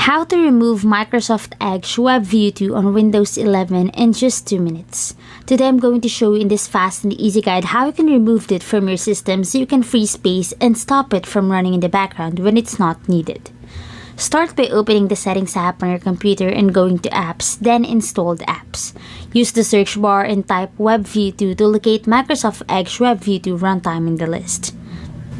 How to remove Microsoft Edge WebView2 on Windows 11 in just 2 minutes. Today I'm going to show you in this fast and easy guide how you can remove it from your system so you can free space and stop it from running in the background when it's not needed. Start by opening the Settings app on your computer and going to Apps, then Installed Apps. Use the search bar and type WebView2 to locate Microsoft Edge WebView2 runtime in the list.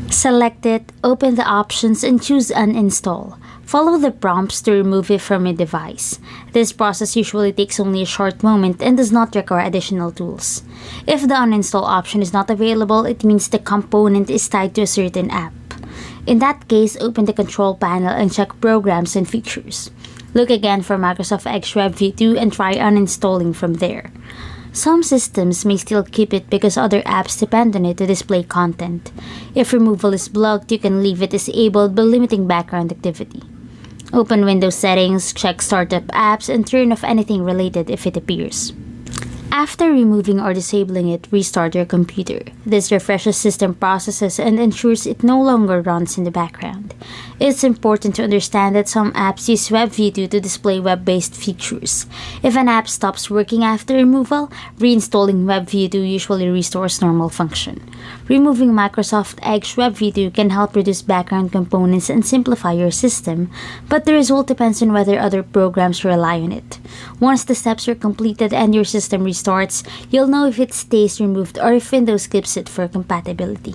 Select it, open the options, and choose Uninstall. Follow the prompts to remove it from your device. This process usually takes only a short moment and does not require additional tools. If the uninstall option is not available, it means the component is tied to a certain app. In that case, open the control panel and check Programs and Features. Look again for Microsoft Edge WebView2 and try uninstalling from there. Some systems may still keep it because other apps depend on it to display content. If removal is blocked, you can leave it disabled by limiting background activity. Open Windows Settings, check Startup Apps, and turn off anything related if it appears. After removing or disabling it, restart your computer. This refreshes system processes and ensures it no longer runs in the background. It's important to understand that some apps use WebView2 to display web-based features. If an app stops working after removal, reinstalling WebView2 usually restores normal function. Removing Microsoft Edge WebView2 can help reduce background components and simplify your system, but the result depends on whether other programs rely on it. Once the steps are completed and your system restarts, you'll know if it stays removed or if Windows skips it for compatibility.